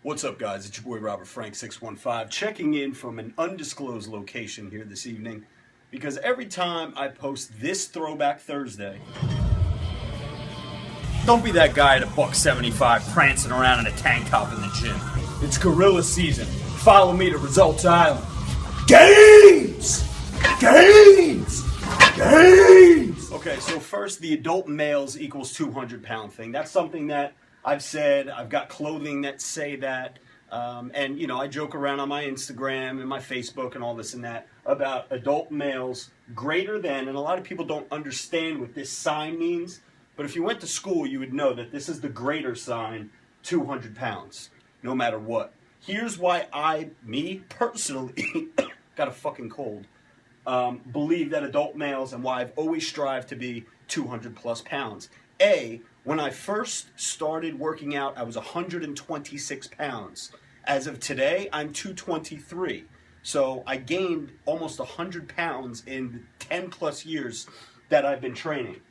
What's up, guys? It's your boy Robert Frank 615 checking in from an undisclosed location here this evening because every time I post this Throwback Thursday, don't be that guy at a $175 prancing around in a tank top in the gym. It's gorilla season. Follow me to Results Island. Gains! Gains! Gains! Okay, so first, the adult males equals 200-pound thing. That's something that I've said. I've got clothing that say that. And, you know, I joke around on my Instagram and my Facebook and all this and that about adult males greater than, and a lot of people don't understand what this sign means. But if you went to school, you would know that this is the greater sign, 200 pounds, no matter what. Here's why me personally, got a fucking cold, believe that adult males and why I've always strived to be 200 plus pounds. When I first started working out, I was 126 pounds. As of today, I'm 223. So I gained almost 100 pounds in 10 plus years that I've been training.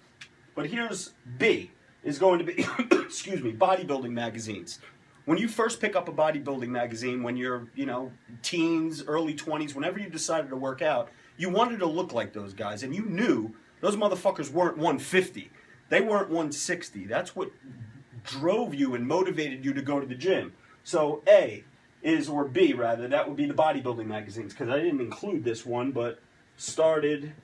But here's B, is going to be, excuse me, bodybuilding magazines. When you first pick up a bodybuilding magazine, when you're, teens, early 20s, whenever you decided to work out, you wanted to look like those guys. And you knew those motherfuckers weren't 150. They weren't 160. That's what drove you and motivated you to go to the gym. So B, that would be the bodybuilding magazines, because I didn't include this one, but started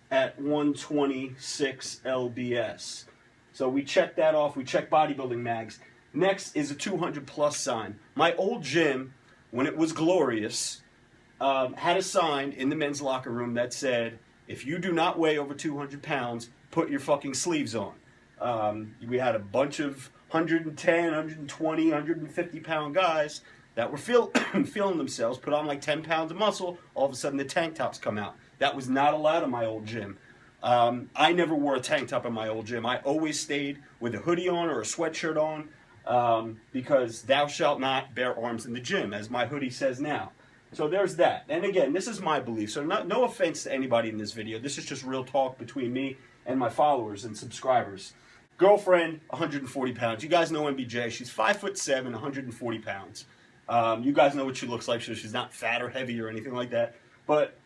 at 126 lbs. So we checked that off. We checked bodybuilding mags. Next is a 200 plus sign. My old gym, when it was glorious, had a sign in the men's locker room that said, if you do not weigh over 200 pounds, put your fucking sleeves on. We had a bunch of 110, 120, 150 pound guys that were feeling themselves, put on like 10 pounds of muscle, all of a sudden the tank tops come out. That was not allowed in my old gym. I never wore a tank top in my old gym. I always stayed with a hoodie on or a sweatshirt on because thou shalt not bear arms in the gym, as my hoodie says now. So there's that. And again, this is my belief. So no offense to anybody in this video. This is just real talk between me and my followers and subscribers. Girlfriend, 140 pounds. You guys know MBJ. She's 5'7", 140 pounds. You guys know what she looks like, so she's not fat or heavy or anything like that. But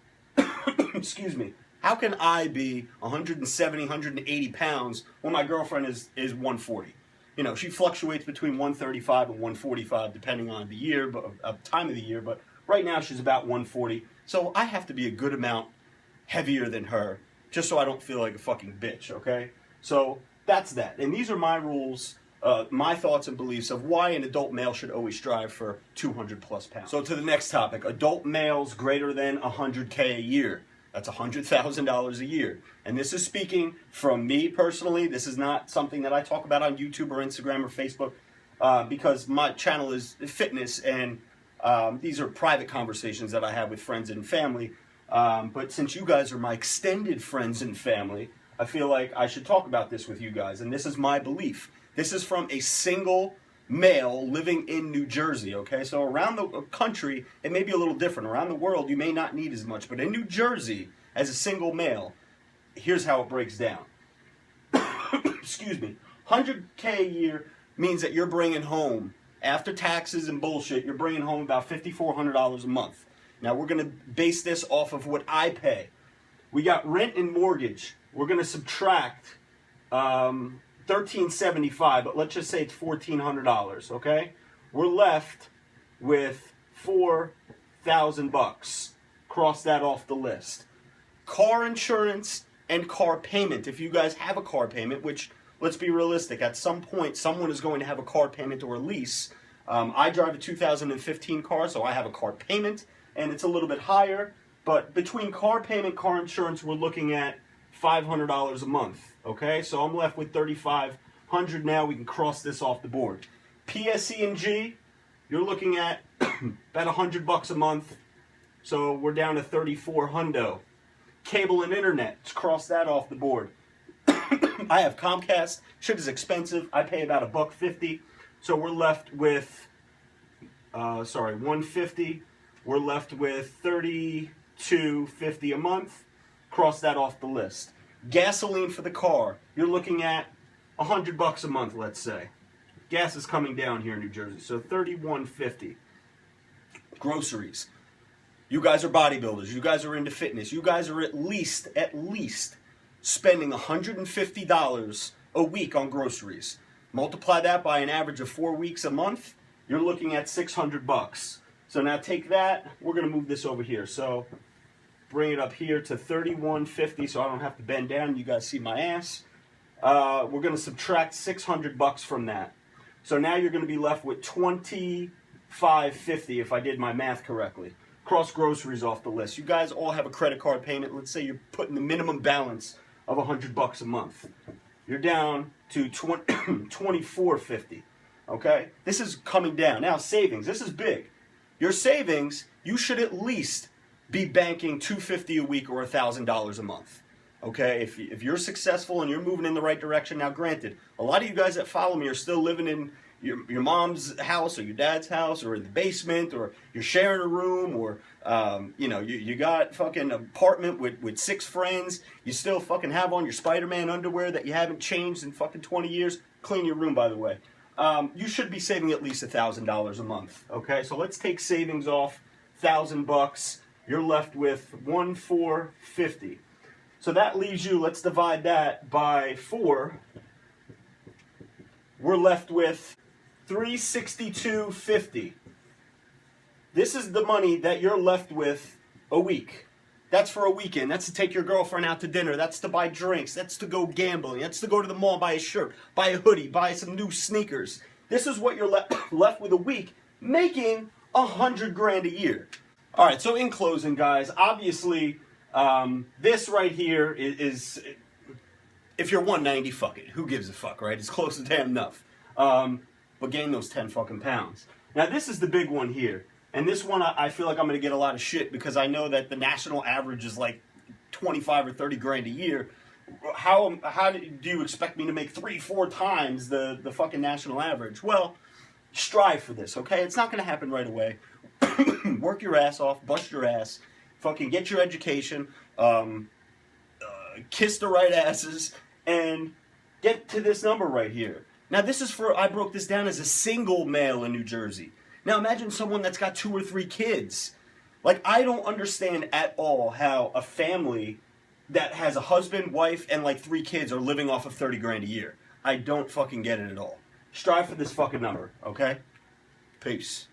excuse me, how can I be 170, 180 pounds when my girlfriend is 140? You know, she fluctuates between 135 and 145 depending on the year, but time of the year, but right now she's about 140. So I have to be a good amount heavier than her just so I don't feel like a fucking bitch, okay? So that's that. And these are my rules, my thoughts and beliefs of why an adult male should always strive for 200 plus pounds. So to the next topic, adult males greater than 100K a year. That's $100,000 a year. And this is speaking from me personally. This is not something that I talk about on YouTube or Instagram or Facebook because my channel is fitness and these are private conversations that I have with friends and family. But since you guys are my extended friends and family, I feel like I should talk about this with you guys. And this is my belief. This is from a single male living in New Jersey, okay? So around the country, it may be a little different. Around the world, you may not need as much. But in New Jersey, as a single male, here's how it breaks down. Excuse me. 100K a year means that you're bringing home, after taxes and bullshit, you're bringing home about $5,400 a month. Now, we're going to base this off of what I pay. We got rent and mortgage. We're going to subtract $1,375, but let's just say it's $1,400, okay? We're left with $4,000. Cross that off the list. Car insurance and car payment. If you guys have a car payment, which, let's be realistic, at some point someone is going to have a car payment or a lease. I drive a 2015 car, so I have a car payment, and it's a little bit higher. But between car payment, car insurance, we're looking at $500 a month, okay? So I'm left with $3,500 now. We can cross this off the board. PSE&G, you're looking at about $100 a month. So we're down to $3,400. Cable and internet, let's cross that off the board. I have Comcast. Shit is expensive. I pay about $1.50. So we're left with, $150. We're left with $32.50 a month. Cross that off the list. Gasoline for the car, you're looking at $100 a month, let's say. gas is coming down here in New Jersey. So $31.50. Groceries. You guys are bodybuilders. You guys are into fitness. You guys are at least spending $150 a week on groceries. Multiply that by an average of 4 weeks a month, you're looking at $600. So now take that, we're gonna move this over here. So bring it up here to $31.50 so I don't have to bend down, you guys see my ass. We're gonna subtract $600 from that. So now you're gonna be left with $25.50 if I did my math correctly. Cross groceries off the list. You guys all have a credit card payment. Let's say you're putting the minimum balance of $100 a month. You're down to $24.50. Okay? This is coming down. Now, savings. This is big. Your savings, you should at least be banking $250 a week or $1,000 a month. Okay? If you're successful and you're moving in the right direction. Now, granted, a lot of you guys that follow me are still living in your mom's house or your dad's house or in the basement, or you're sharing a room, or you got fucking apartment with 6 friends. You still fucking have on your Spider-Man underwear that you haven't changed in fucking 20 years. Clean your room, by the way. You should be saving at least $1,000 a month. Okay, so let's take savings off $1,000. You're left with $1,450. So that leaves you, let's divide that by 4. We're left with $362.50. This is the money that you're left with a week. That's for a weekend. That's to take your girlfriend out to dinner. That's to buy drinks. That's to go gambling. That's to go to the mall, buy a shirt, buy a hoodie, buy some new sneakers. This is what you're left with a week, making $100,000 a year. All right, so in closing, guys, obviously, this right here is if you're 190, fuck it. Who gives a fuck, right? It's close to damn enough. But gain those 10 fucking pounds. Now, this is the big one here. And this one, I feel like I'm going to get a lot of shit because I know that the national average is like 25 or 30 grand a year. How do you expect me to make 3-4 times the fucking national average? Well, strive for this, okay? It's not going to happen right away. Work your ass off, bust your ass, fucking get your education, kiss the right asses, and get to this number right here. Now, this is I broke this down as a single male in New Jersey. Now, imagine someone that's got 2 or 3 kids. Like, I don't understand at all how a family that has a husband, wife, and like 3 kids are living off of $30,000 a year. I don't fucking get it at all. Strive for this fucking number, okay? Peace.